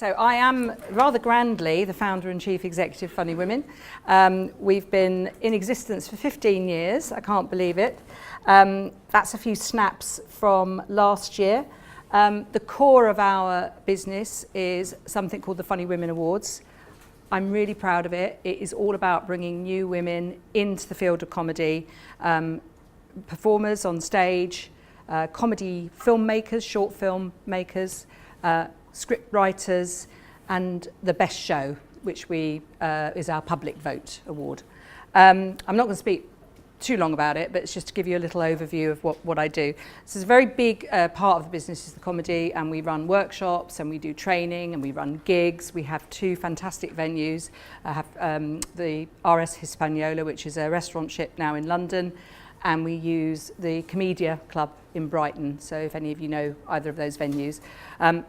So I am rather grandly the founder and chief executive of Funny Women. We've been in existence for 15 years, I can't believe it. That's a few snaps from last year. The core of our business is something called the Funny Women Awards. I'm really proud of it. It is all about bringing new women into the field of comedy, performers on stage, comedy filmmakers, short film makers, script writers, and the best show, which is our public vote award. I'm not going to speak too long about it, but it's just to give you a little overview of what I do. So it's a very big part of the business is the comedy, and we run workshops and we do training and we run gigs. We have two fantastic venues. I have the RS Hispaniola, which is a restaurant ship now in London, and we use the Comedia Club in Brighton, so if any of you know either of those venues.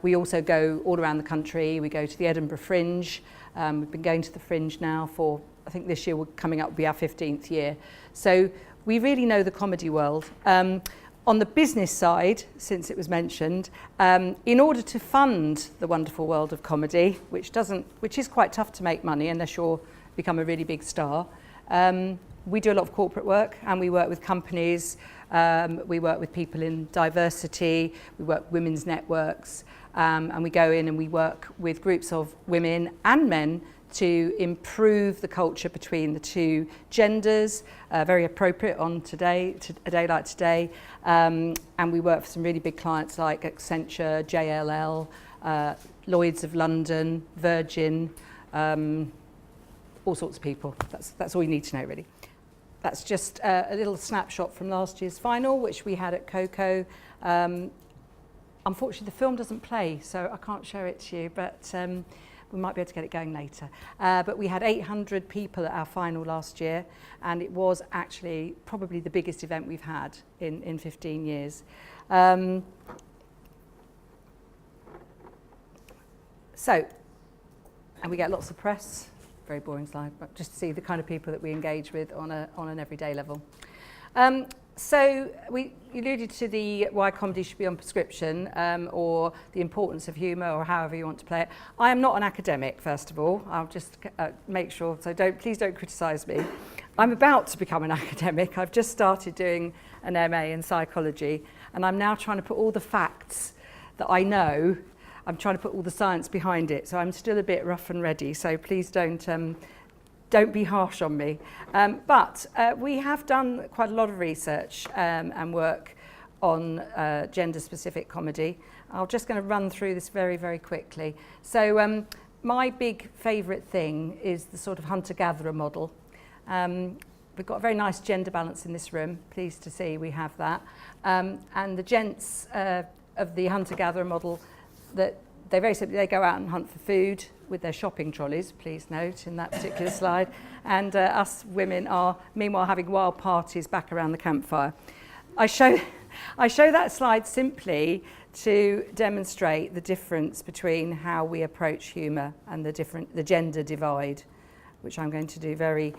We also go all around the country. We go to the Edinburgh Fringe. We've been going to the Fringe now for, I think this year coming up will be our 15th year. So we really know the comedy world. On the business side, since it was mentioned, in order to fund the wonderful world of comedy, which is quite tough to make money unless you're become a really big star, we do a lot of corporate work, and we work with companies, we work with people in diversity, we work with women's networks, and we go in and we work with groups of women and men to improve the culture between the two genders, very appropriate on a day like today. And we work for some really big clients like Accenture, JLL, Lloyds of London, Virgin, all sorts of people. That's all you need to know, really. That's just a little snapshot from last year's final, which we had at Coco. Unfortunately, the film doesn't play, so I can't show it to you, but we might be able to get it going later. But we had 800 people at our final last year, and it was actually probably the biggest event we've had in 15 years. And we get lots of press. Very boring slide, but just to see the kind of people that we engage with on an everyday level. So we alluded to why comedy should be on prescription, or the importance of humour, or however you want to play it. I am not an academic, first of all. I'll just make sure, so please don't criticise me. I'm about to become an academic. I've just started doing an MA in psychology, and I'm now trying to put all the facts that I know. I'm trying to put all the science behind it, so I'm still a bit rough and ready, so please don't be harsh on me. But we have done quite a lot of research and work on gender-specific comedy. I'm just going to run through this very, very quickly. So my big favourite thing is the sort of hunter-gatherer model. We've got a very nice gender balance in this room. Pleased to see we have that. And the gents of the hunter-gatherer model, that they very simply they go out and hunt for food with their shopping trolleys, please note in that particular slide, and us women are meanwhile having wild parties back around the campfire. I show that slide simply to demonstrate the difference between how we approach humour and the gender divide, which I'm going to do very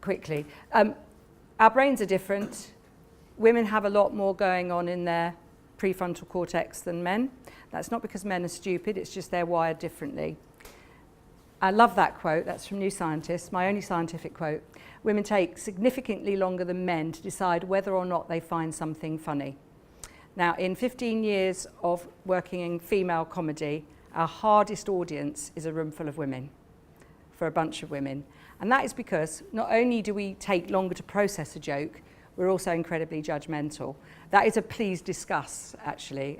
quickly. Our brains are different. Women have a lot more going on in their prefrontal cortex than men. That's not because men are stupid, it's just they're wired differently. I love that quote. That's from New Scientist, my only scientific quote. Women take significantly longer than men to decide whether or not they find something funny. Now, in 15 years of working in female comedy, our hardest audience is a room full of women, for a bunch of women. And that is because not only do we take longer to process a joke, we're also incredibly judgmental. That is a please discuss, actually,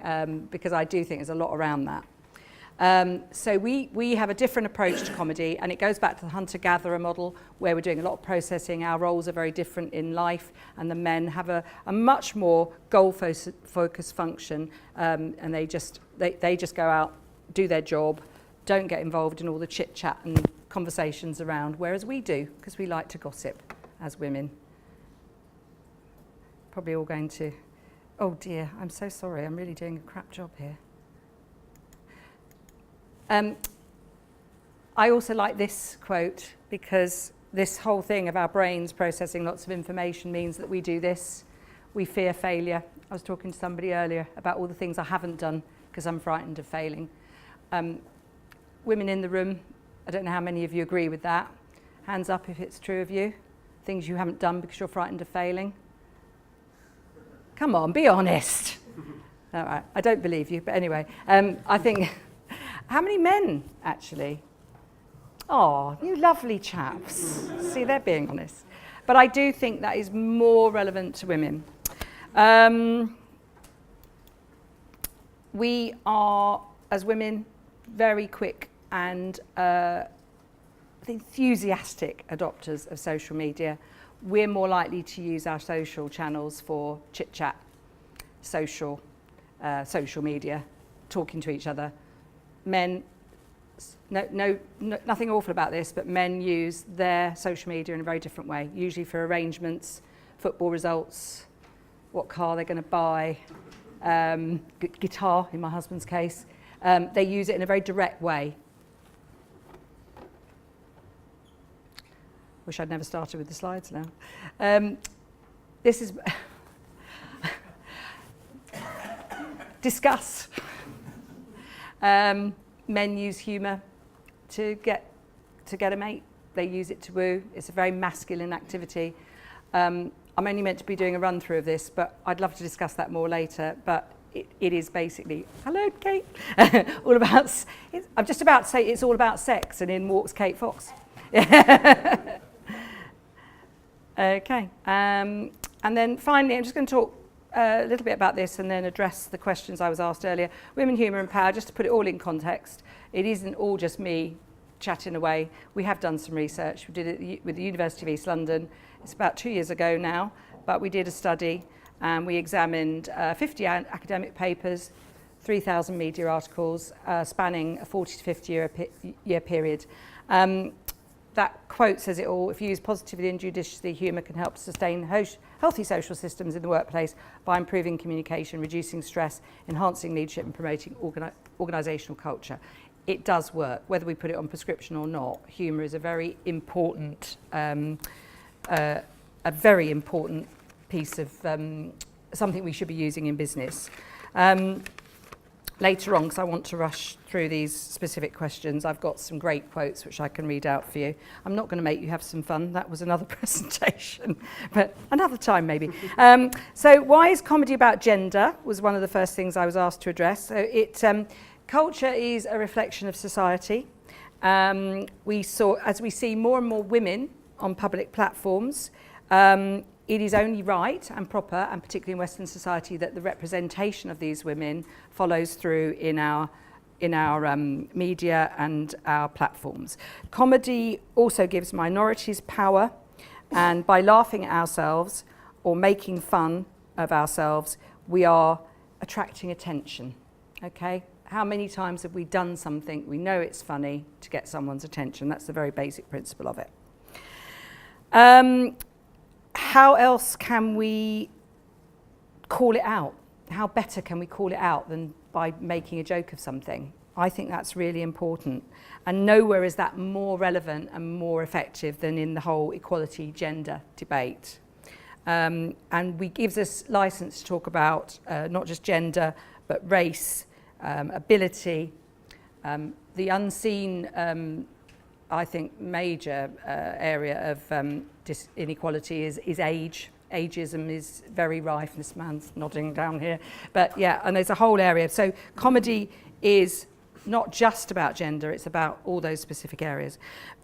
because I do think there's a lot around that. So we have a different approach to comedy, and it goes back to the hunter-gatherer model, where we're doing a lot of processing. Our roles are very different in life, and the men have a much more goal-focused function, and they just go out, do their job, don't get involved in all the chit-chat and conversations around, whereas we do, because we like to gossip as women. Probably all going to, oh dear, I'm so sorry, I'm really doing a crap job here. I also like this quote, because this whole thing of our brains processing lots of information means that we do this. We fear failure. I was talking to somebody earlier about all the things I haven't done because I'm frightened of failing. Women in the room, I don't know how many of you agree with that. Hands up if it's true of you. Things you haven't done because you're frightened of failing. Come on, be honest. All right, I don't believe you, but anyway, I think, how many men actually? Oh, you lovely chaps. See, they're being honest. But I do think that is more relevant to women. We are, as women, very quick and enthusiastic adopters of social media. We're more likely to use our social channels for chit-chat, social media, talking to each other. Men, nothing awful about this, but men use their social media in a very different way, usually for arrangements, football results, what car they're going to buy, guitar in my husband's case. They use it in a very direct way. Wish I'd never started with the slides now. This is discuss. Men use humour to get a mate. They use it to woo. It's a very masculine activity. I'm only meant to be doing a run through of this, but I'd love to discuss that more later. But it is basically, hello, Kate. All about. I'm just about to say it's all about sex, and in walks Kate Fox. Okay. And then finally, I'm just going to talk a little bit about this and then address the questions I was asked earlier. Women, humour and power, just to put it all in context. It isn't all just me chatting away. We have done some research. We did it with the University of East London. It's about 2 years ago now, but we did a study and we examined 50 academic papers, 3,000 media articles spanning a 40 to 50 year period. That quote says it all. If used positively and judiciously, humour can help to sustain healthy social systems in the workplace by improving communication, reducing stress, enhancing leadership and promoting organisational culture. It does work, whether we put it on prescription or not. Humour is a very important piece of something we should be using in business. Later on, because I want to rush through these specific questions, I've got some great quotes which I can read out for you. I'm not going to make you have some fun. That was another presentation, but another time maybe. So why is comedy about gender was one of the first things I was asked to address. So culture is a reflection of society. As we see more and more women on public platforms, it is only right and proper, and particularly in Western society, that the representation of these women follows through in our media and our platforms. Comedy also gives minorities power, and by laughing at ourselves or making fun of ourselves, we are attracting attention. Okay? How many times have we done something we know it's funny to get someone's attention? That's the very basic principle of it. How else can we call it out? How better can we call it out than by making a joke of something? I think that's really important. And nowhere is that more relevant and more effective than in the whole equality gender debate. And it gives us license to talk about not just gender, but race, ability, the unseen I think major area of inequality is age. Ageism is very rife. This man's nodding down here. But yeah, and there's a whole area. So comedy is not just about gender, it's about all those specific areas.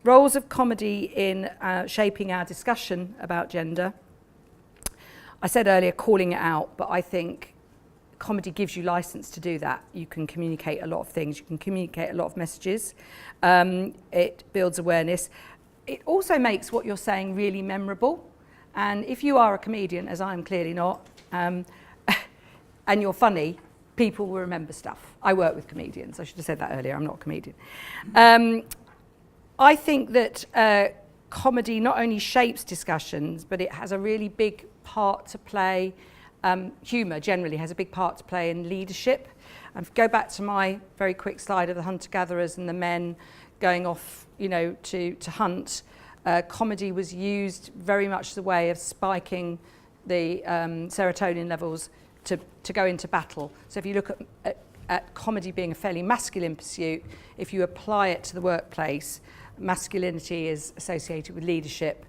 Roles of comedy in shaping our discussion about gender. I said earlier calling it out, but I think comedy gives you license to do that. You can communicate a lot of things. You can communicate a lot of messages. It builds awareness. It also makes what you're saying really memorable. And if you are a comedian, as I'm clearly not, and you're funny, people will remember stuff. I work with comedians. I should have said that earlier. I'm not a comedian. I think that comedy not only shapes discussions, but it has a really big part to play. Humour generally has a big part to play in leadership. And go back to my very quick slide of the hunter-gatherers and the men going off, to hunt. Comedy was used very much as a way of spiking the serotonin levels to go into battle. So if you look at comedy being a fairly masculine pursuit, if you apply it to the workplace, masculinity is associated with leadership.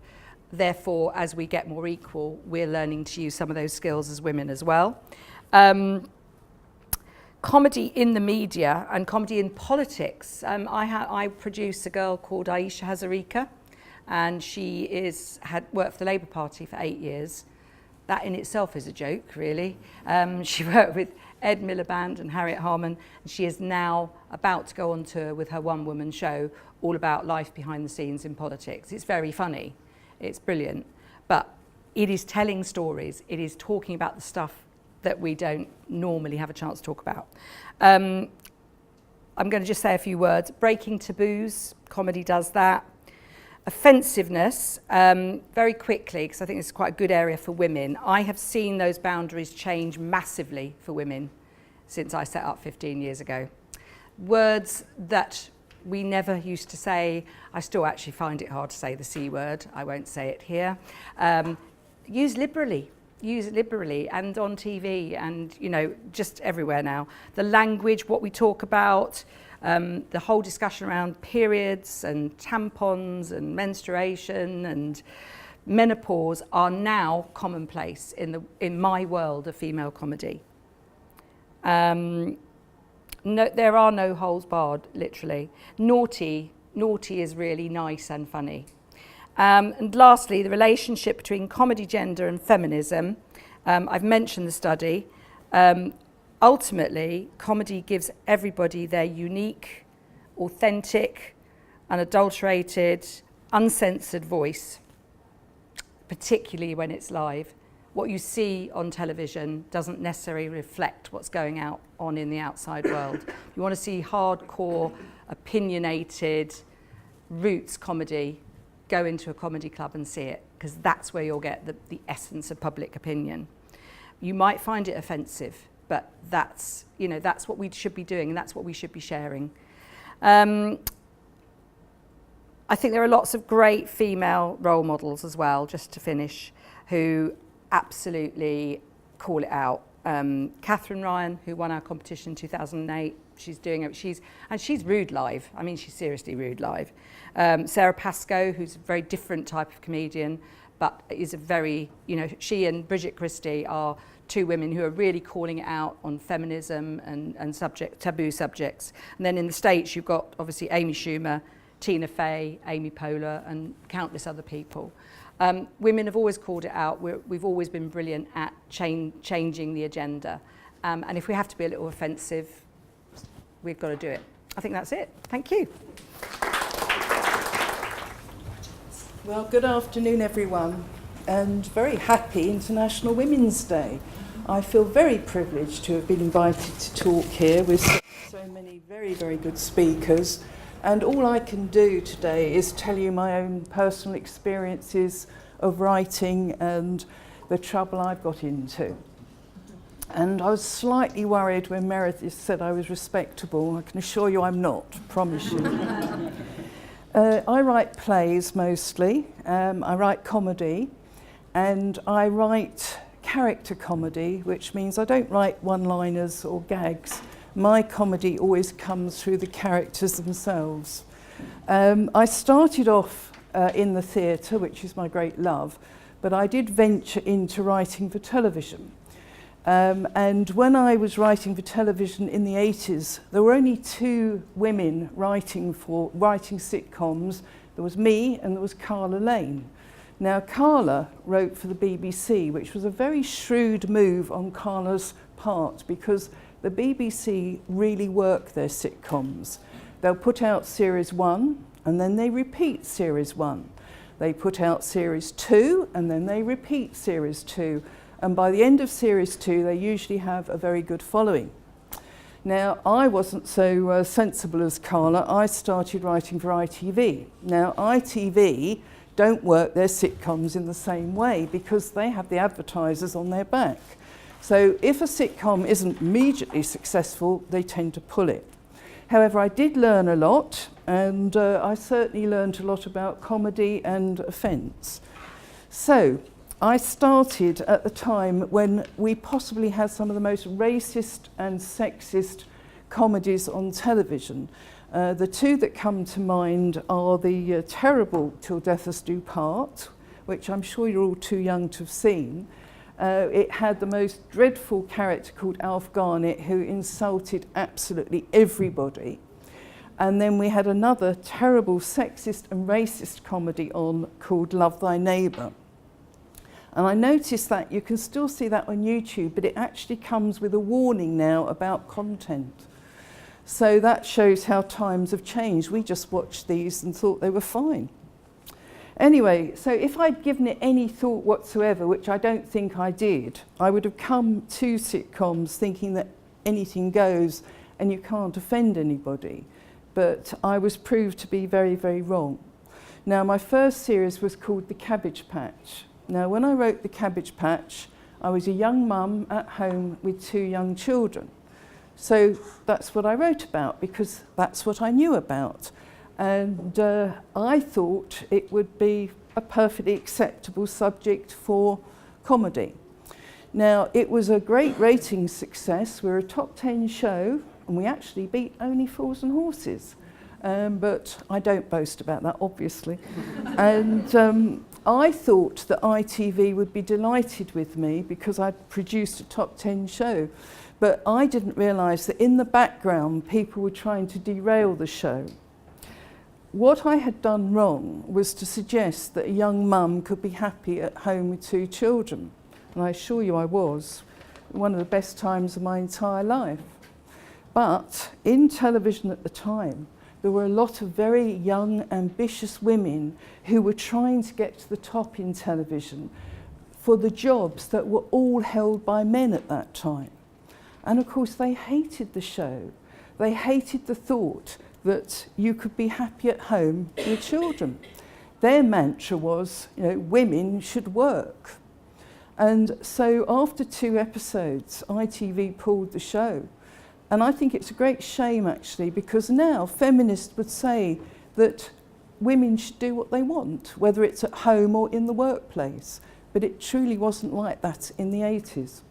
Therefore, as we get more equal, we're learning to use some of those skills as women as well. Comedy in the media and comedy in politics. I produce a girl called Ayesha Hazarika, and she had worked for the Labour Party for 8 years. That in itself is a joke, really. She worked with Ed Miliband and Harriet Harman, and she is now about to go on tour with her one-woman show all about life behind the scenes in politics. It's very funny, it's brilliant, but it is telling stories, it is talking about the stuff that we don't normally have a chance to talk about. I'm going to just say a few words. Breaking taboos, comedy does that. Offensiveness, very quickly, because I think this is quite a good area for women. I have seen those boundaries change massively for women since I set up 15 years ago. Words that we never used to say, I still actually find it hard to say the C word, I won't say it here. Use liberally and on TV and, you know, just everywhere now. The language, what we talk about, the whole discussion around periods and tampons and menstruation and menopause are now commonplace in my world of female comedy. No, there are no holes barred, literally. Naughty is really nice and funny. And lastly, the relationship between comedy, gender and feminism. I've mentioned the study. Ultimately, comedy gives everybody their unique, authentic, unadulterated, uncensored voice, particularly when it's live. What you see on television doesn't necessarily reflect what's going on in the outside world. You want to see hardcore, opinionated, roots comedy, go into a comedy club and see it, because that's where you'll get the essence of public opinion. You might find it offensive, but that's what we should be doing and that's what we should be sharing. I think there are lots of great female role models as well, just to finish, who absolutely call it out. Catherine Ryan, who won our competition in 2008, she's doing it. She's rude live. I mean, she's seriously rude live. Sarah Pascoe, who's a very different type of comedian, but is a very, she and Bridget Christie are two women who are really calling it out on feminism and taboo subjects. And then in the States, you've got obviously Amy Schumer, Tina Fey, Amy Poehler, and countless other people. Women have always called it out. We've always been brilliant at changing the agenda. And if we have to be a little offensive, we've got to do it. I think that's it. Thank you. Well, good afternoon, everyone, and very happy International Women's Day. I feel very privileged to have been invited to talk here with so many very, very good speakers. And all I can do today is tell you my own personal experiences of writing and the trouble I've got into. And I was slightly worried when Meredith said I was respectable. I can assure you I'm not, promise you. I write plays mostly, I write comedy, and I write character comedy, which means I don't write one-liners or gags. My comedy always comes through the characters themselves. I started off in the theatre, which is my great love, but I did venture into writing for television. And when I was writing for television in the 80s, there were only two women writing sitcoms. There was me and there was Carla Lane. Now, Carla wrote for the BBC, which was a very shrewd move on Carla's part, because the BBC really work their sitcoms. They'll put out series 1 and then they repeat series 1. They put out series 2 and then they repeat series 2. And by the end of series 2, they usually have a very good following. Now, I wasn't so sensible as Carla. I started writing for ITV. Now, ITV don't work their sitcoms in the same way because they have the advertisers on their back. So if a sitcom isn't immediately successful, they tend to pull it. However, I did learn a lot, and I certainly learned a lot about comedy and offence. So I started at the time when we possibly had some of the most racist and sexist comedies on television. The two that come to mind are the terrible Till Death Us Do Part, which I'm sure you're all too young to have seen. It had the most dreadful character called Alf Garnett, who insulted absolutely everybody. And then we had another terrible sexist and racist comedy on called Love Thy Neighbour. And I noticed that you can still see that on YouTube, but it actually comes with a warning now about content. So that shows how times have changed. We just watched these and thought they were fine. Anyway, so if I'd given it any thought whatsoever, which I don't think I did, I would have come to sitcoms thinking that anything goes and you can't offend anybody. But I was proved to be very, very wrong. Now, my first series was called The Cabbage Patch. Now, when I wrote The Cabbage Patch, I was a young mum at home with 2 young children. So that's what I wrote about, because that's what I knew about. And I thought it would be a perfectly acceptable subject for comedy. Now, it was a great ratings success. We're a top 10 show, and we actually beat Only Fools and Horses. But I don't boast about that, obviously. And I thought that ITV would be delighted with me because I'd produced a top 10 show. But I didn't realise that in the background, people were trying to derail the show. What I had done wrong was to suggest that a young mum could be happy at home with 2 children. And I assure you I was. One of the best times of my entire life. But in television at the time, there were a lot of very young, ambitious women who were trying to get to the top in television for the jobs that were all held by men at that time. And of course, they hated the show. They hated the thought that you could be happy at home with children. Their mantra was, you know, women should work. And so after 2 episodes, ITV pulled the show. And I think it's a great shame, actually, because now feminists would say that women should do what they want, whether it's at home or in the workplace. But it truly wasn't like that in the 80s.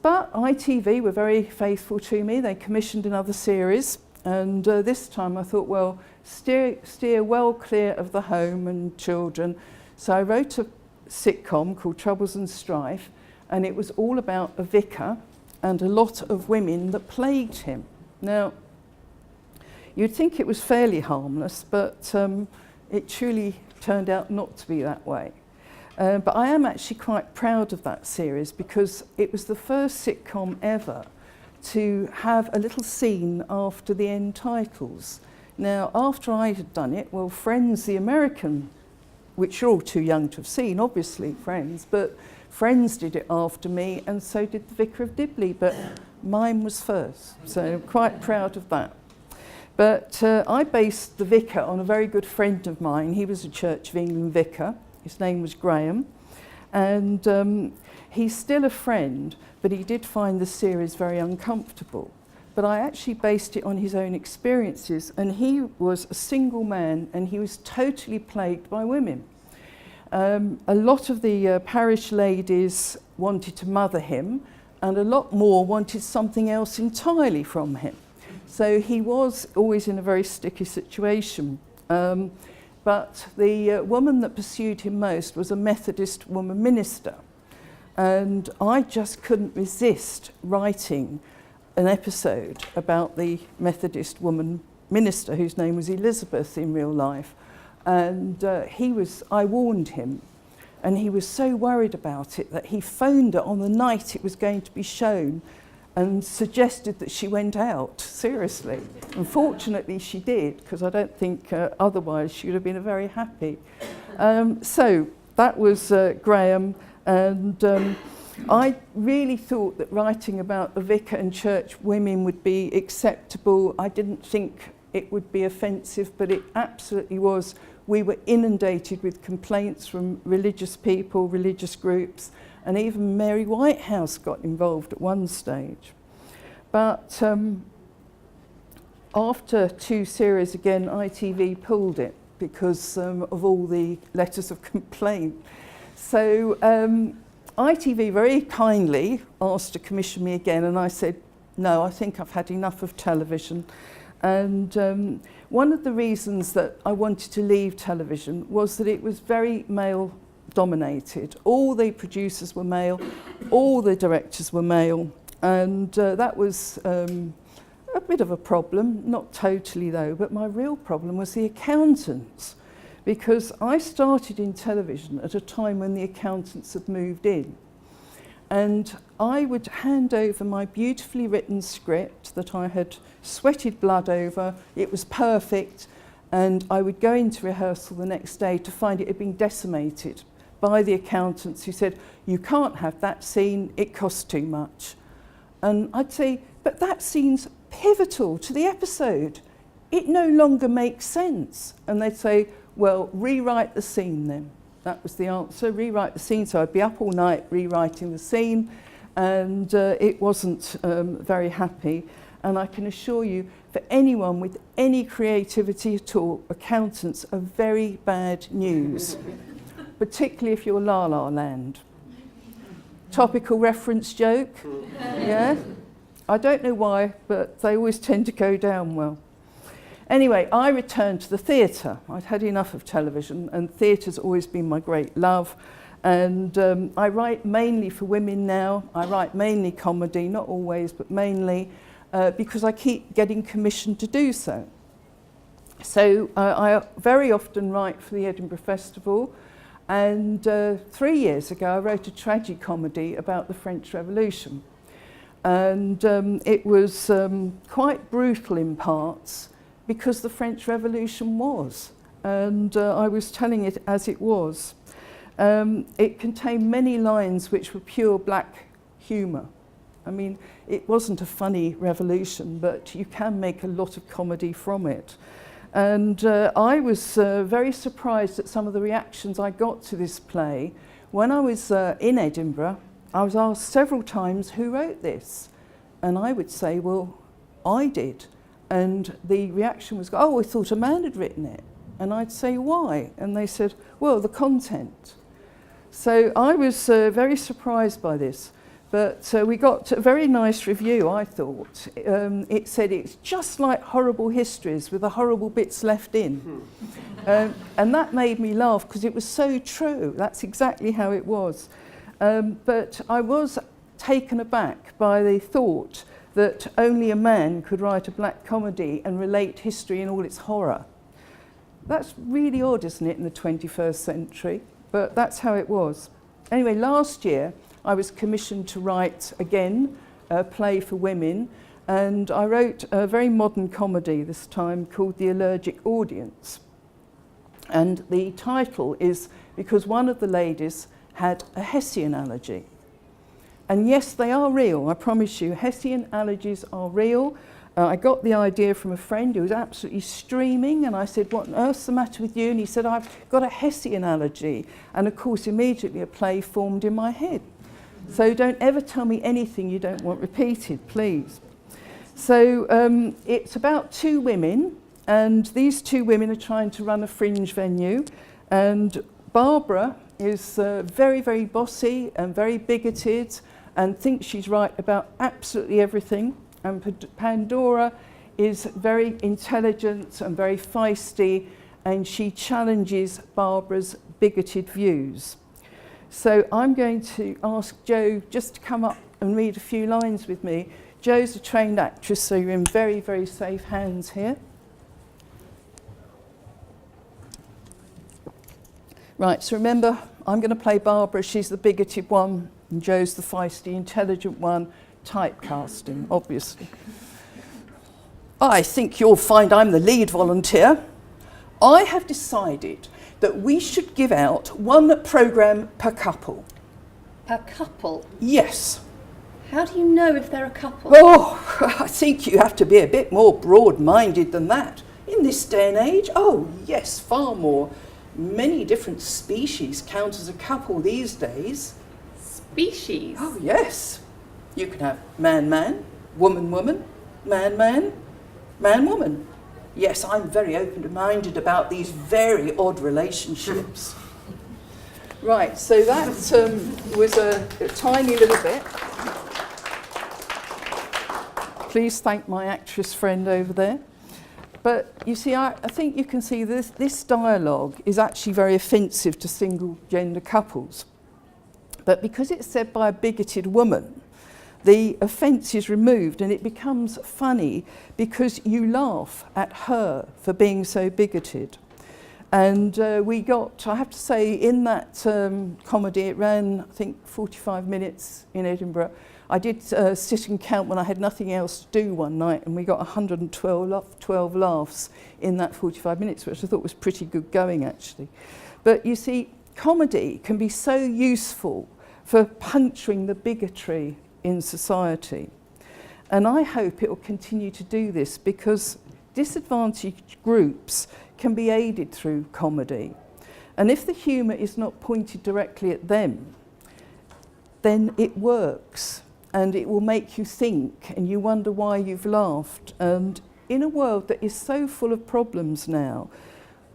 But ITV were very faithful to me. They commissioned another series. And this time I thought, well, steer well clear of the home and children. So I wrote a sitcom called Troubles and Strife. And it was all about a vicar and a lot of women that plagued him. Now, you'd think it was fairly harmless, but it truly turned out not to be that way. But I am actually quite proud of that series because it was the first sitcom ever to have a little scene after the end titles. Now, after I had done it, well, Friends, the American, which you're all too young to have seen, obviously, Friends, but Friends did it after me, and so did The Vicar of Dibley, but mine was first, so I'm quite proud of that. But I based The Vicar on a very good friend of mine. He was a Church of England vicar. His name was Graham, and he's still a friend, but he did find the series very uncomfortable. But I actually based it on his own experiences, and he was a single man, and he was totally plagued by women. A lot of the parish ladies wanted to mother him, and a lot more wanted something else entirely from him. So he was always in a very sticky situation. But the woman that pursued him most was a Methodist woman minister. And I just couldn't resist writing an episode about the Methodist woman minister, whose name was Elizabeth in real life. And I warned him, and he was so worried about it that he phoned her on the night it was going to be shown and suggested that she went out, seriously. Unfortunately, she did, because I don't think otherwise she would have been very happy. So that was Graham, and I really thought that writing about the vicar and church women would be acceptable. I didn't think it would be offensive, but it absolutely was. We were inundated with complaints from religious people, religious groups, and even Mary Whitehouse got involved at one stage. But after 2 series again, ITV pulled it because of all the letters of complaint. So ITV very kindly asked to commission me again, and I said, no, I think I've had enough of television. And one of the reasons that I wanted to leave television was that it was very male-dominated. All the producers were male, all the directors were male, and that was a bit of a problem, not totally though, but my real problem was the accountants, because I started in television at a time when the accountants had moved in. And I would hand over my beautifully written script that I had sweated blood over. It was perfect, and I would go into rehearsal the next day to find it had been decimated by the accountants who said, you can't have that scene, it costs too much. And I'd say, but that scene's pivotal to the episode. It no longer makes sense. And they'd say, well, rewrite the scene then. That was the answer, rewrite the scene. So I'd be up all night rewriting the scene, and it wasn't very happy. And I can assure you, for anyone with any creativity at all, accountants are very bad news, particularly if you're La La Land. Topical reference joke, yeah? I don't know why, but they always tend to go down well. Anyway, I returned to the theatre. I'd had enough of television, and theatre's always been my great love. And I write mainly for women now. I write mainly comedy, not always, but mainly, because I keep getting commissioned to do so. So I very often write for the Edinburgh Festival, and 3 years ago I wrote a tragicomedy about the French Revolution. And it was quite brutal in parts, because the French Revolution was, and I was telling it as it was. It contained many lines which were pure black humour. I mean, it wasn't a funny revolution, but you can make a lot of comedy from it. And I was very surprised at some of the reactions I got to this play. When I was in Edinburgh, I was asked several times, who wrote this? And I would say, well, I did. And the reaction was, oh, I thought a man had written it. And I'd say, why? And they said, well, the content. So I was very surprised by this. But we got a very nice review, I thought. It said it's just like horrible histories with the horrible bits left in. And that made me laugh because it was so true. That's exactly how it was. But I was taken aback by the thought that only a man could write a black comedy and relate history in all its horror. That's really odd, isn't it, in the 21st century? But that's how it was. Anyway, last year I was commissioned to write, again, a play for women, and I wrote a very modern comedy this time called The Allergic Audience. And the title is because one of the ladies had a Hessian allergy. And yes, they are real, I promise you. Hessian allergies are real. I got the idea from a friend who was absolutely streaming, and I said, what on earth's the matter with you? And he said, I've got a Hessian allergy. And of course, immediately a play formed in my head. So don't ever tell me anything you don't want repeated, please. So it's about two women, and these two women are trying to run a fringe venue. And Barbara is very, very bossy and very bigoted, and thinks she's right about absolutely everything. And Pandora is very intelligent and very feisty, and she challenges Barbara's bigoted views. So I'm going to ask Jo just to come up and read a few lines with me. Jo's a trained actress, so you're in very, very safe hands here. Right, so remember, I'm going to play Barbara. She's the bigoted one, and Jo's the feisty, intelligent one. Typecasting, obviously. I think you'll find I'm the lead volunteer. I have decided that we should give out one programme per couple. Per couple? Yes. How do you know if they're a couple? Oh, I think you have to be a bit more broad-minded than that. In this day and age, oh yes, far more. Many different species count as a couple these days. Species? Oh yes. You can have man-man, woman-woman, man-man, man-woman. Yes, I'm very open-minded about these very odd relationships. Right, so that was a tiny little bit. please thank my actress friend over there. But you see, I think you can see this dialogue is actually very offensive to single gender couples. But because it's said by a bigoted woman, the offence is removed and it becomes funny because you laugh at her for being so bigoted. And we got, I have to say, in that comedy, it ran, I think, 45 minutes in Edinburgh. I did sit and count when I had nothing else to do one night, and we got 112 laughs in that 45 minutes, which I thought was pretty good going, actually. But you see, comedy can be so useful for puncturing the bigotry in society. And I hope it will continue to do this because disadvantaged groups can be aided through comedy. And if the humour is not pointed directly at them, then it works and it will make you think and you wonder why you've laughed. And in a world that is so full of problems now,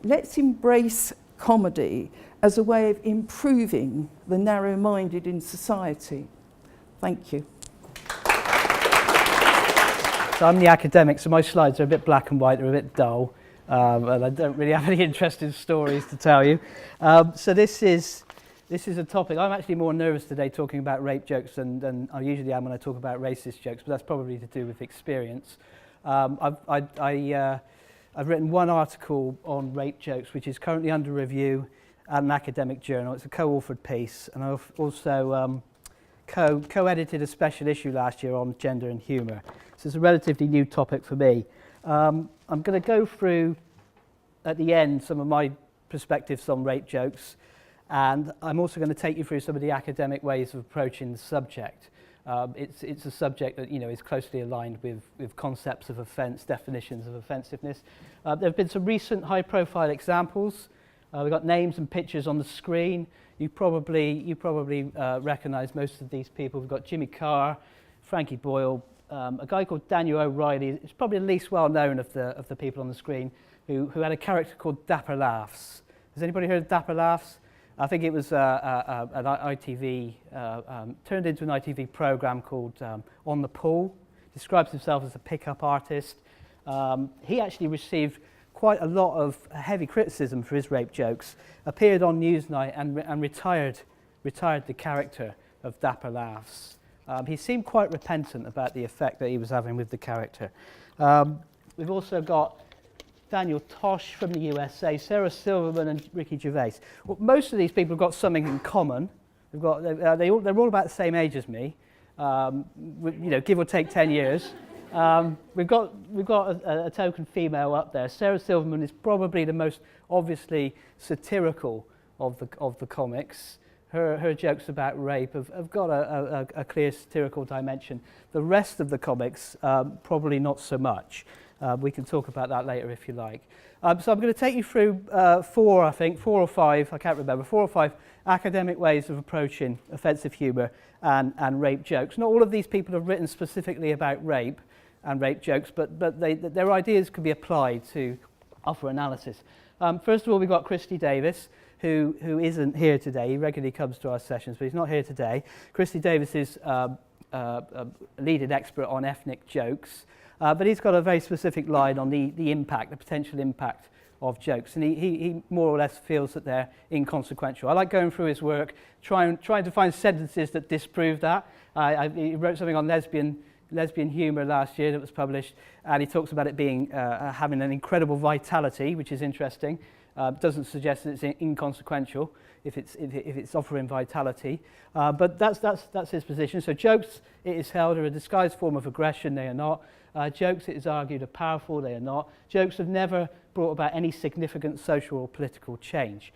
let's embrace comedy as a way of improving the narrow-minded in society. Thank you. So I'm the academic, so my slides are a bit black and white, they're a bit dull, and I don't really have any interesting stories to tell you. So this is a topic. I'm actually more nervous today talking about rape jokes than I usually am when I talk about racist jokes, but that's probably to do with experience. I've written one article on rape jokes, which is currently under review at an academic journal. It's a co-authored piece, and I've also co-edited a special issue last year on gender and humour. So it's a relatively new topic for me. I'm going to go through, at the end, some of my perspectives on rape jokes, and I'm also going to take you through some of the academic ways of approaching the subject. It's a subject that is closely aligned with concepts of offence, definitions of offensiveness. There have been some recent high-profile examples. We've got names and pictures on the screen. You probably recognise most of these people. We've got Jimmy Carr, Frankie Boyle, a guy called Daniel O'Reilly. It's probably the least well known of the people on the screen who had a character called Dapper Laughs. Has anybody heard of Dapper Laughs? I think it was an ITV, turned into an ITV programme called On the Pool. Describes himself as a pickup artist. He actually received quite a lot of heavy criticism for his rape jokes, appeared on Newsnight and retired the character of Dapper Laughs. He seemed quite repentant about the effect that he was having with the character. We've also got Daniel Tosh from the USA, Sarah Silverman and Ricky Gervais. Well, most of these people have got something in common. They're all about the same age as me, give or take 10 years. We've got a token female up there. Sarah Silverman is probably the most obviously satirical of the comics. Her jokes about rape have got a clear satirical dimension. The rest of the comics, probably not so much. We can talk about that later if you like. So I'm going to take you through four or five, I can't remember, 4 or 5 academic ways of approaching offensive humour and rape jokes. Not all of these people have written specifically about rape and rape jokes, but their ideas can be applied to offer analysis. First of all, we've got Kristy Davis, who isn't here today. He regularly comes to our sessions, but he's not here today. Kristy Davis is a leading expert on ethnic jokes, but he's got a very specific line on the impact, the potential impact of jokes, and he more or less feels that they're inconsequential. I like going through his work, trying to find sentences that disprove that. He wrote something on lesbian humour last year that was published, and he talks about it being having an incredible vitality, which is interesting. Doesn't suggest that it's inconsequential if it's offering vitality, but that's his position. So jokes, it is held, are a disguised form of aggression. They are not. Jokes, it is argued, are powerful. They are not. Jokes have never brought about any significant social or political change.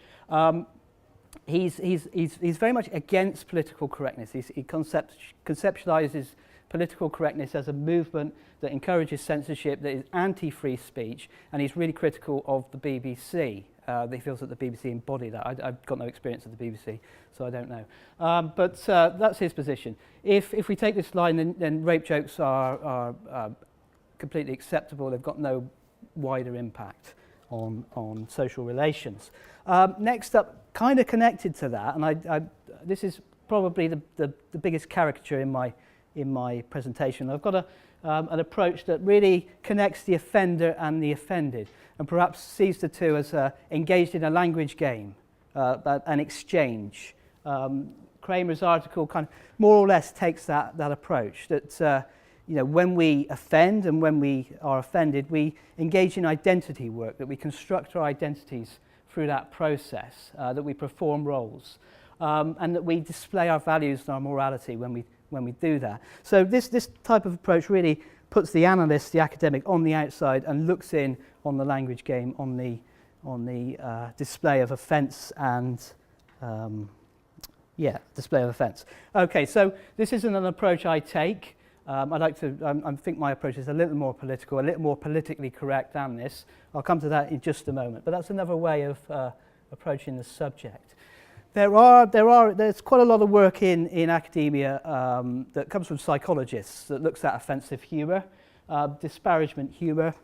He's very much against political correctness. He conceptualizes political correctness as a movement that encourages censorship, that is anti-free speech, and he's really critical of the BBC. He feels that the BBC embody that. I've got no experience of the BBC, so I don't know. But that's his position. If we take this line, then rape jokes are completely acceptable. They've got no wider impact on social relations. Next up, kind of connected to that, and this is probably the biggest caricature in my in my presentation. I've got an approach that really connects the offender and the offended, and perhaps sees the two as engaged in a language game, an exchange. Kramer's article kind of more or less takes that approach, that when we offend and when we are offended, we engage in identity work, that we construct our identities through that process, that we perform roles, and that we display our values and our morality when we do that. So this type of approach really puts the analyst, the academic, on the outside and looks in on the language game, on the display of offence and display of offence. Okay, so this isn't an approach I take. I think my approach is a little more political, a little more politically correct than this. I'll come to that in just a moment, but that's another way of approaching the subject. There's quite a lot of work in academia that comes from psychologists that looks at offensive humour, disparagement humour.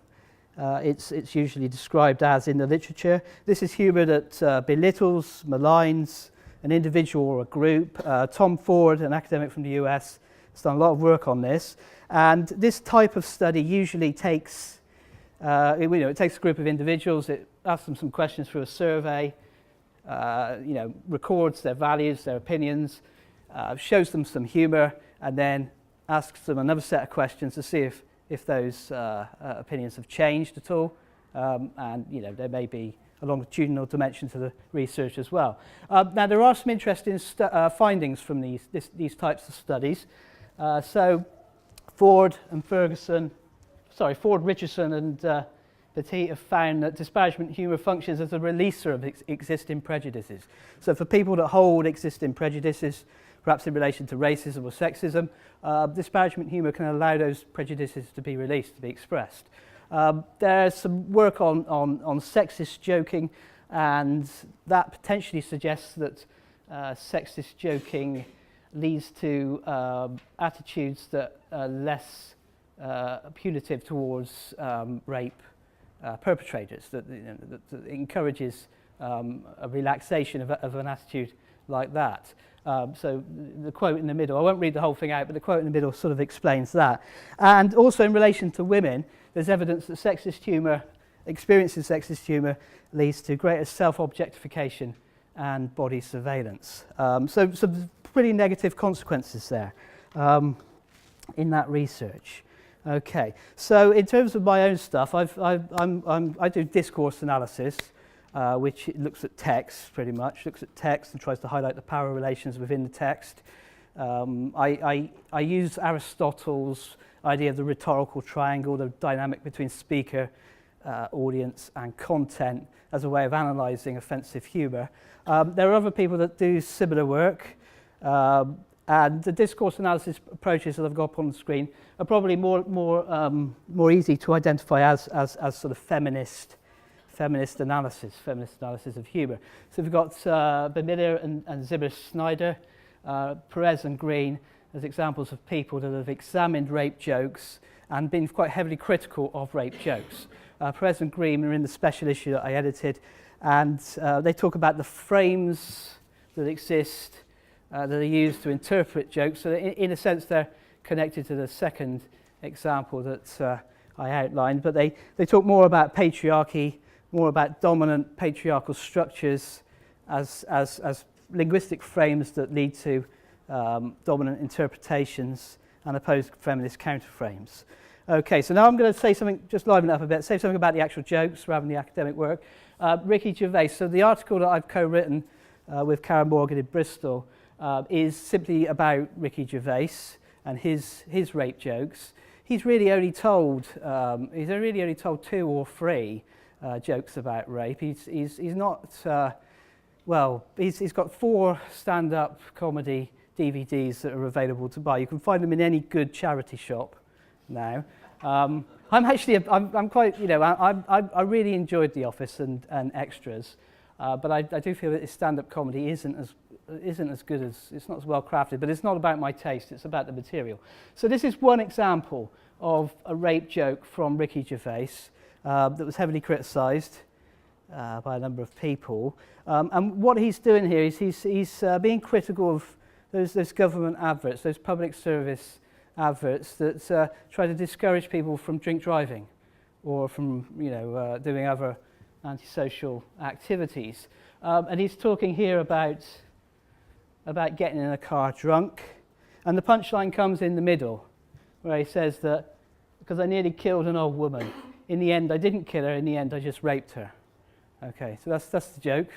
It's usually described as in the literature. This is humour that belittles, maligns an individual or a group. Tom Ford, an academic from the US, has done a lot of work on this. And this type of study usually takes, it takes a group of individuals, it asks them some questions through a survey, records their values, their opinions, shows them some humour, and then asks them another set of questions to see if those opinions have changed at all. And there may be a longitudinal dimension to the research as well. Now there are some interesting findings from these types of studies. So Ford, Richardson and Petit have found that disparagement humour functions as a releaser of existing prejudices. So for people that hold existing prejudices, perhaps in relation to racism or sexism, disparagement humour can allow those prejudices to be released, to be expressed. There's some work on sexist joking, and that potentially suggests that sexist joking leads to attitudes that are less punitive towards rape perpetrators, that encourages a relaxation of an attitude like that. So the quote in the middle, I won't read the whole thing out, but the quote in the middle sort of explains that. And also in relation to women, there's evidence that experiencing sexist humour leads to greater self-objectification and body surveillance. So some pretty negative consequences there in that research. Okay, so in terms of my own stuff, I do discourse analysis, which looks at text pretty much, looks at text and tries to highlight the power relations within the text. I use Aristotle's idea of the rhetorical triangle, the dynamic between speaker, audience and content as a way of analysing offensive humour. There are other people that do similar work, and the discourse analysis approaches that I've got up on the screen are probably more easy to identify as sort of feminist analysis of humour. So we've got Bemiller and Zimmer-Snyder, Perez and Green as examples of people that have examined rape jokes and been quite heavily critical of rape jokes. Perez and Green are in the special issue that I edited, and they talk about the frames that exist that are used to interpret jokes. So in a sense they're connected to the second example that I outlined, but they talk more about patriarchy, more about dominant patriarchal structures as linguistic frames that lead to dominant interpretations and opposed feminist counterframes. Okay, so now I'm going to say something, just liven it up a bit, say something about the actual jokes rather than the academic work. Ricky Gervais, so the article that I've co-written with Karen Morgan in Bristol is simply about Ricky Gervais and his rape jokes. He's really only told 2 or 3 jokes about rape. He's not he's got 4 stand-up comedy DVDs that are available to buy. You can find them in any good charity shop now. I'm quite, I really enjoyed The Office and Extras, but I do feel that his stand-up comedy isn't as good as, it's not as well crafted, but it's not about my taste, it's about the material. So this is one example of a rape joke from Ricky Gervais that was heavily criticised by a number of people. And what he's doing here is he's being critical of those government adverts, those public service adverts that try to discourage people from drink driving or from doing other antisocial activities. And he's talking here about getting in a car drunk, and the punchline comes in the middle where he says that because I nearly killed an old woman, in the end I didn't kill her, in the end I just raped her. Okay, so that's the joke.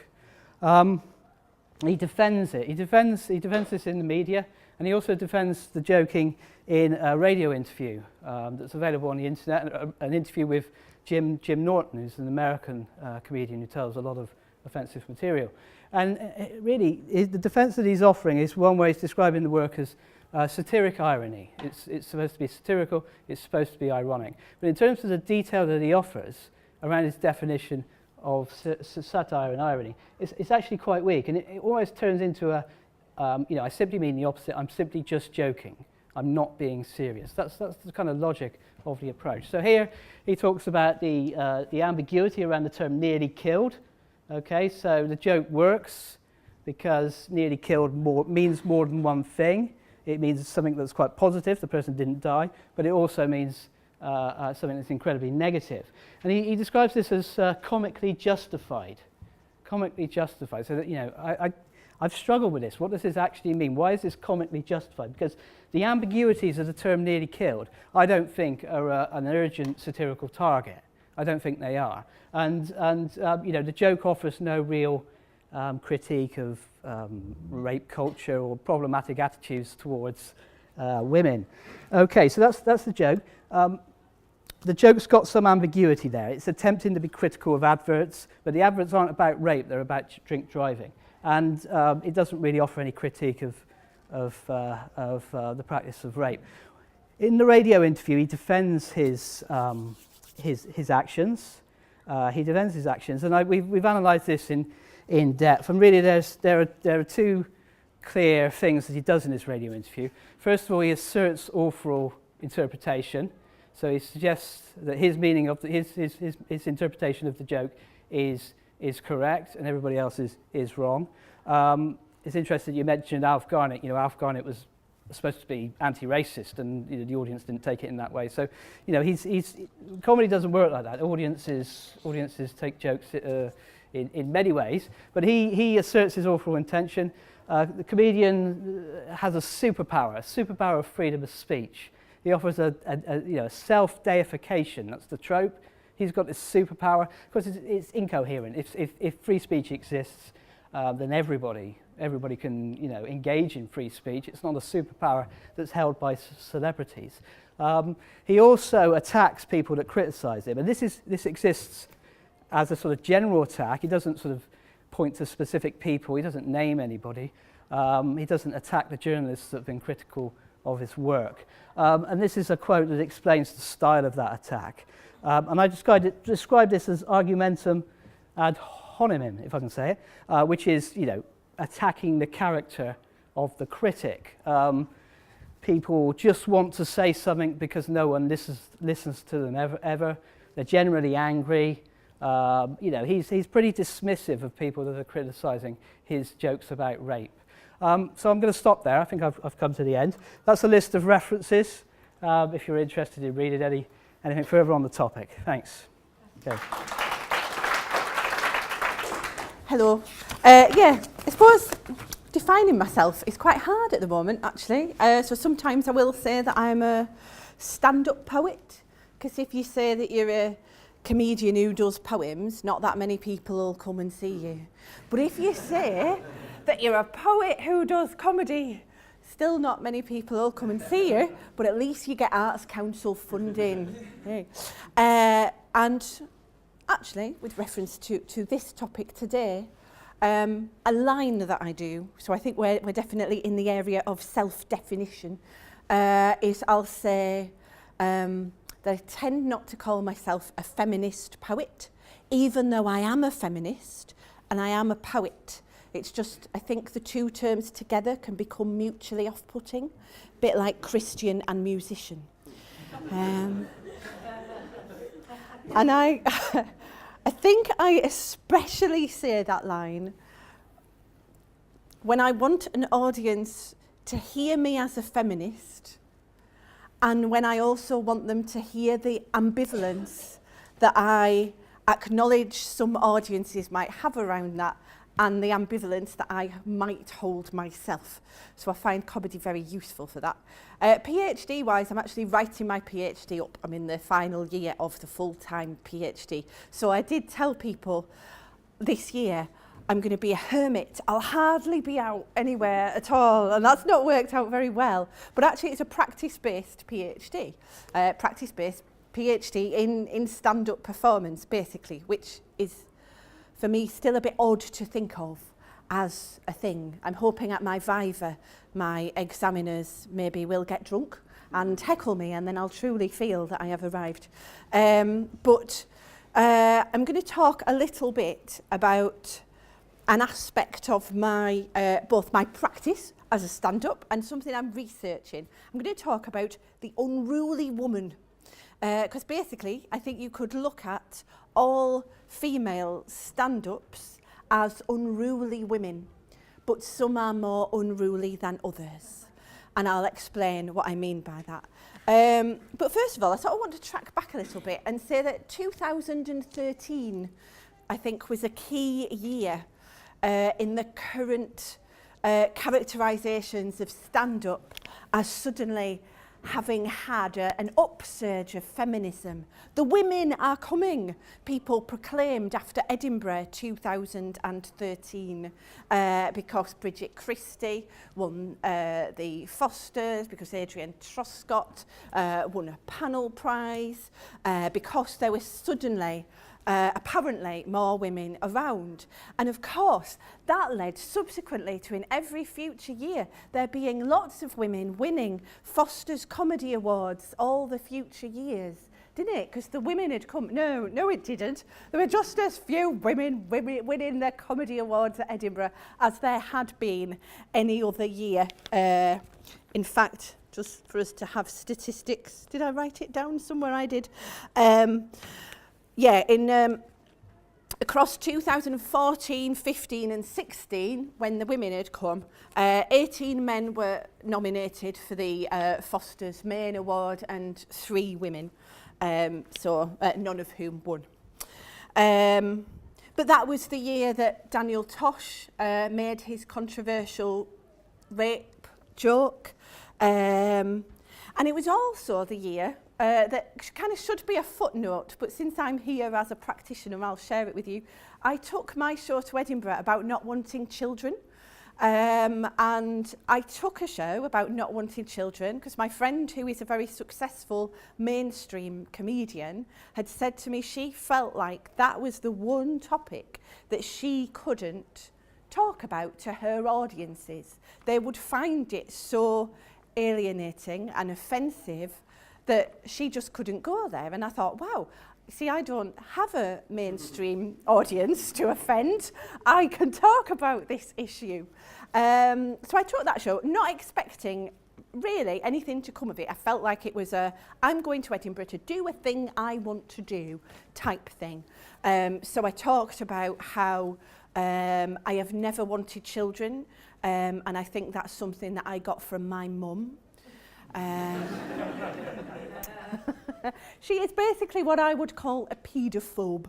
He defends it. He defends this in the media, and he also defends the joking in a radio interview that's available on the internet, an interview with Jim Norton, who's an American comedian who tells a lot of offensive material. And really, the defence that he's offering is one way he's describing the work as satiric irony. It's supposed to be satirical, it's supposed to be ironic. But in terms of the detail that he offers around his definition of satire and irony, it's actually quite weak, and it almost turns into I simply mean the opposite. I'm simply just joking. I'm not being serious. That's the kind of logic of the approach. So here he talks about the ambiguity around the term nearly killed. Okay, so the joke works because nearly killed means more than one thing. It means something that's quite positive, the person didn't die, but it also means something that's incredibly negative. And he describes this as comically justified. Comically justified. So that, I've struggled with this. What does this actually mean? Why is this comically justified? Because the ambiguities of the term nearly killed, I don't think are an urgent satirical target. I don't think they are. And the joke offers no real critique of rape culture or problematic attitudes towards women. Okay, so that's the joke. The joke's got some ambiguity there. It's attempting to be critical of adverts, but the adverts aren't about rape, they're about drink driving. And it doesn't really offer any critique of the practice of rape. In the radio interview, he defends his actions. And we've analysed this in depth. And really, there are two clear things that he does in this radio interview. First of all, he asserts awful interpretation. So he suggests that his meaning of his interpretation of the joke is correct, and everybody else is wrong. It's interesting you mentioned Alf Garnett. Alf Garnett was supposed to be anti-racist, and the audience didn't take it in that way. So, comedy doesn't work like that. Audiences take jokes in many ways, but he asserts his awful intention. The comedian has a superpower of freedom of speech. He offers a self-deification. That's the trope. He's got this superpower. Of course, it's incoherent. If free speech exists, then everybody can engage in free speech. It's not a superpower that's held by celebrities. He also attacks people that criticise him, and this exists as a sort of general attack. He doesn't sort of point to specific people. He doesn't name anybody. He doesn't attack the journalists that have been critical of his work. And this is a quote that explains the style of that attack. And I described this as argumentum ad hominem, if I can say it, which is, attacking the character of the critic. People just want to say something because no one listens to them ever. They're generally angry. He's pretty dismissive of people that are criticising his jokes about rape. So I'm going to stop there. I think I've come to the end. That's a list of references, if you're interested in reading anything further on the topic. Thanks. Okay. Hello. I suppose defining myself is quite hard at the moment, actually. So sometimes I will say that I'm a stand-up poet, because if you say that you're a comedian who does poems, not that many people will come and see you. But if you say that you're a poet who does comedy, still not many people will come and see you, but at least you get Arts Council funding. And actually, with reference to this topic today, a line that I do, so I think we're definitely in the area of self-definition, is I'll say that I tend not to call myself a feminist poet, even though I am a feminist and I am a poet. It's just, I think the two terms together can become mutually off-putting, a bit like Christian and musician. And I think I especially say that line when I want an audience to hear me as a feminist and when I also want them to hear the ambivalence that I acknowledge some audiences might have around that, and the ambivalence that I might hold myself. So I find comedy very useful for that. PhD-wise, I'm actually writing my PhD up. I'm in the final year of the full-time PhD. So I did tell people this year, I'm going to be a hermit. I'll hardly be out anywhere at all. And that's not worked out very well. But actually, it's a practice-based PhD. Practice-based PhD in stand-up performance, basically, which is, for me, still a bit odd to think of as a thing. I'm hoping at my Viva, my examiners maybe will get drunk and heckle me, and then I'll truly feel that I have arrived. But I'm going to talk a little bit about an aspect of my both my practice as a stand-up and something I'm researching. I'm going to talk about the unruly woman. Because basically, I think you could look at all female stand-ups as unruly women, but some are more unruly than others. And I'll explain what I mean by that. But first of all, I sort of want to track back a little bit and say that 2013, I think, was a key year in the current characterisations of stand-up as suddenly having had an upsurge of feminism. The women are coming, people proclaimed after Edinburgh 2013, because Bridget Christie won the Fosters, because Adrienne Truscott won a panel prize, because there was suddenly apparently more women around. And of course, that led subsequently to, in every future year, there being lots of women winning Foster's Comedy Awards all the future years. Didn't it? Because the women had come. No, it didn't. There were just as few women winning their comedy awards at Edinburgh as there had been any other year. In fact, just for us to have statistics, did I write it down somewhere? I did. Across 2014, 15 and 16, when the women had come, 18 men were nominated for the Foster's Main Award and 3 women, none of whom won. But that was the year that Daniel Tosh made his controversial rape joke. And it was also the year that kind of should be a footnote, but since I'm here as a practitioner, I'll share it with you. I took my show to Edinburgh about not wanting children. And I took a show about not wanting children because my friend, who is a very successful mainstream comedian, had said to me she felt like that was the one topic that she couldn't talk about to her audiences. They would find it so alienating and offensive that she just couldn't go there. And I thought, wow, see, I don't have a mainstream audience to offend. I can talk about this issue. So I took that show, not expecting really anything to come of it. I felt like it was I'm going to Edinburgh to do a thing I want to do type thing. So I talked about how I have never wanted children, and I think that's something that I got from my mum. She is basically what I would call a paedophobe.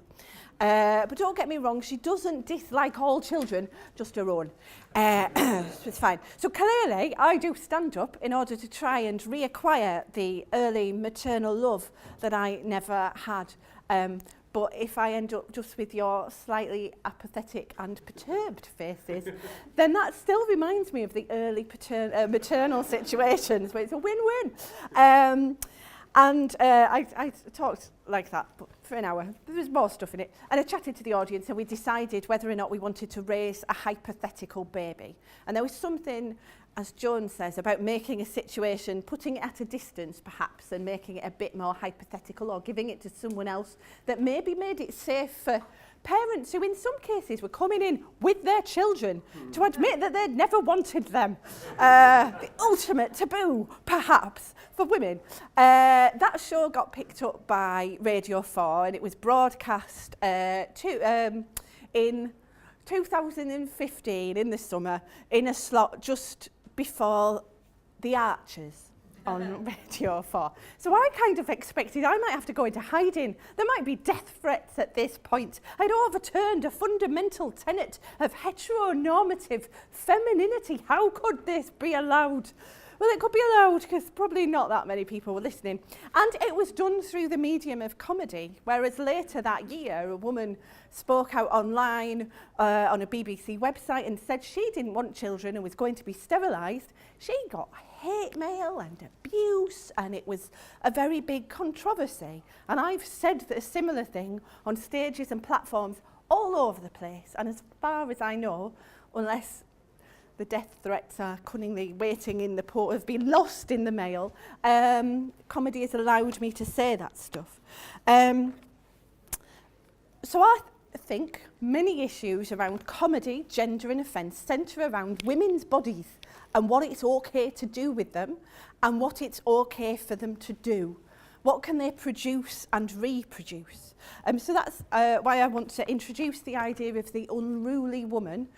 But don't get me wrong, she doesn't dislike all children, just her own. So it's fine. So clearly, I do stand up in order to try and reacquire the early maternal love that I never had. But if I end up just with your slightly apathetic and perturbed faces, then that still reminds me of the early maternal situations, but it's a win-win. I talked like that for an hour. There was more stuff in it. And I chatted to the audience and we decided whether or not we wanted to raise a hypothetical baby. And there was something, as Joan says, about making a situation, putting it at a distance perhaps, and making it a bit more hypothetical or giving it to someone else that maybe made it safe for parents who in some cases were coming in with their children to admit that they'd never wanted them. The ultimate taboo, perhaps, for women. That show got picked up by Radio 4 and it was broadcast in 2015 in the summer in a slot just before The Archers. on Radio 4. So I kind of expected I might have to go into hiding. There might be death threats at this point. I'd overturned a fundamental tenet of heteronormative femininity. How could this be allowed? Well, it could be allowed because probably not that many people were listening. And it was done through the medium of comedy, whereas later that year, a woman spoke out online on a BBC website and said she didn't want children and was going to be sterilised. She got hate mail and abuse, and it was a very big controversy. And I've said a similar thing on stages and platforms all over the place. And as far as I know, unless the death threats are cunningly waiting in the port of being lost in the mail, comedy has allowed me to say that stuff. So I think many issues around comedy, gender and offence centre around women's bodies and what it's okay to do with them and what it's okay for them to do. What can they produce and reproduce? So that's why I want to introduce the idea of the unruly woman,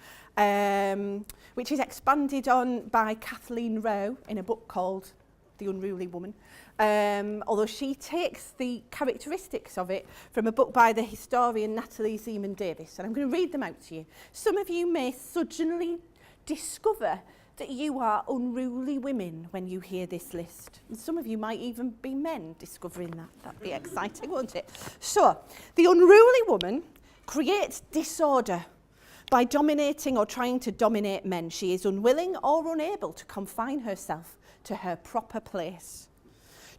which is expanded on by Kathleen Rowe in a book called The Unruly Woman, although she takes the characteristics of it from a book by the historian Natalie Zeman Davis, and I'm going to read them out to you. Some of you may suddenly discover that you are unruly women when you hear this list. And some of you might even be men discovering that. That'd be exciting, wouldn't it? So, the unruly woman creates disorder by dominating or trying to dominate men. She is unwilling or unable to confine herself to her proper place.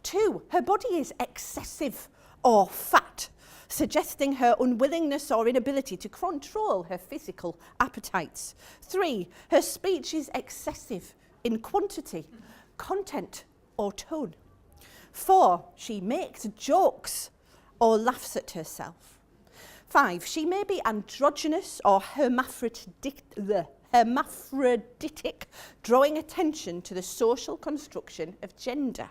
2, her body is excessive or fat, suggesting her unwillingness or inability to control her physical appetites. 3, her speech is excessive in quantity, content or tone. 4, she makes jokes or laughs at herself. 5, she may be androgynous or hermaphroditic, drawing attention to the social construction of gender.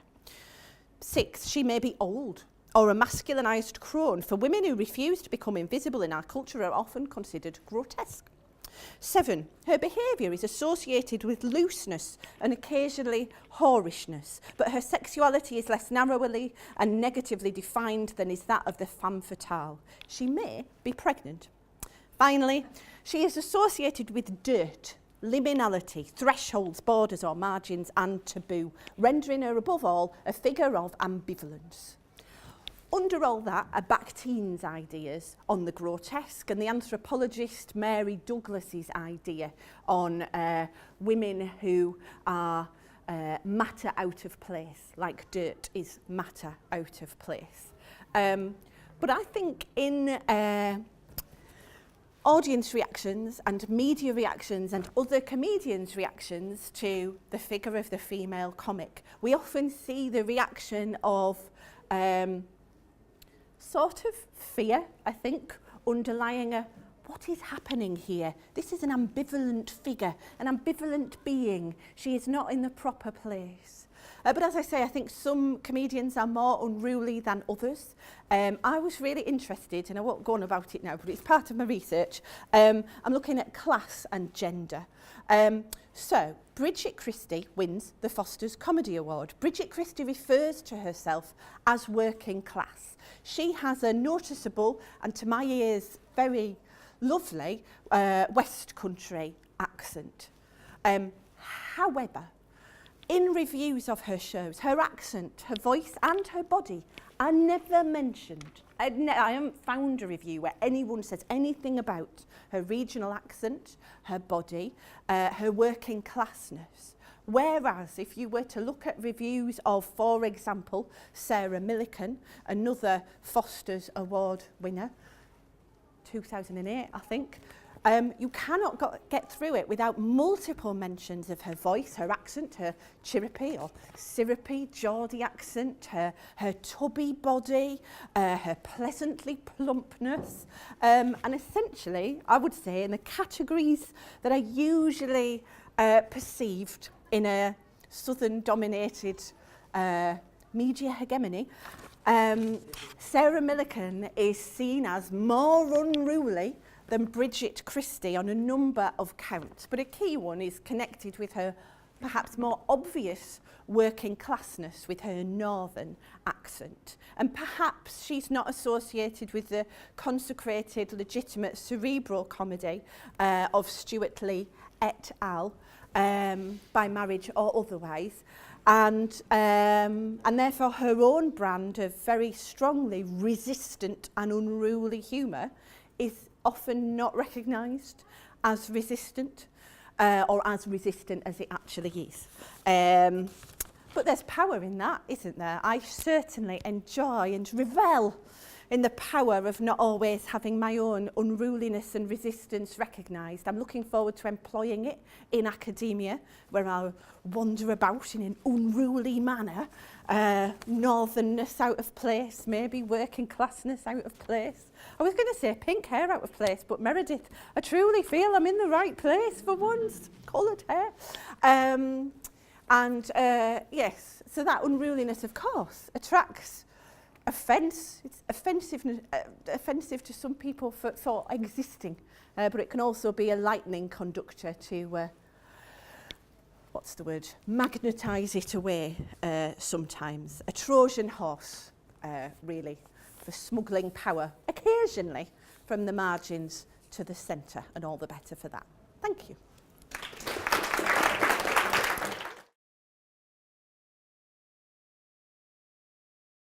6, she may be old or a masculinized crone. For women who refuse to become invisible in our culture are often considered grotesque. 7, her behaviour is associated with looseness and occasionally whorishness, but her sexuality is less narrowly and negatively defined than is that of the femme fatale. She may be pregnant. Finally, she is associated with dirt, liminality, thresholds, borders or margins and taboo, rendering her above all a figure of ambivalence. Under all that are Bakhtin's ideas on the grotesque and the anthropologist Mary Douglas's idea on women who are matter out of place, like dirt is matter out of place. But I think in audience reactions and media reactions and other comedians' reactions to the figure of the female comic, we often see the reaction of sort of fear, I think, underlying a, what is happening here? This is an ambivalent figure, an ambivalent being. She is not in the proper place. But as I say, I think some comedians are more unruly than others. I was really interested, and I won't go on about it now, but it's part of my research. I'm looking at class and gender. So, Bridget Christie wins the Foster's Comedy Award. Bridget Christie refers to herself as working class. She has a noticeable, and to my ears, very lovely, West Country accent. However, in reviews of her shows, her accent, her voice and her body are never mentioned. I haven't found a review where anyone says anything about her regional accent, her body, her working classness. Whereas if you were to look at reviews of, for example, Sarah Millican, another Foster's Award winner, 2008 I think, you cannot get through it without multiple mentions of her voice, her accent, her chirrupy or syrupy Geordie accent, her tubby body, her pleasantly plumpness, and essentially, I would say, in the categories that are usually perceived in a southern-dominated media hegemony, Sarah Millican is seen as more unruly than Bridget Christie on a number of counts, but a key one is connected with her perhaps more obvious working classness with her northern accent. And perhaps she's not associated with the consecrated, legitimate cerebral comedy of Stuart Lee et al. By marriage or otherwise. And therefore her own brand of very strongly resistant and unruly humour is often not recognised as resistant. Or as resistant as it actually is. But there's power in that, isn't there? I certainly enjoy and revel in the power of not always having my own unruliness and resistance recognised. I'm looking forward to employing it in academia, where I'll wander about in an unruly manner, northernness out of place, maybe working classness out of place. I was going to say pink hair out of place, but Meredith, I truly feel I'm in the right place for once, coloured hair. Yes, so that unruliness, of course, attracts offence. It's offensive to some people for existing, but it can also be a lightning conductor to, what's the word, magnetise it away sometimes. A Trojan horse, really, for smuggling power, occasionally from the margins to the centre, and all the better for that. Thank you.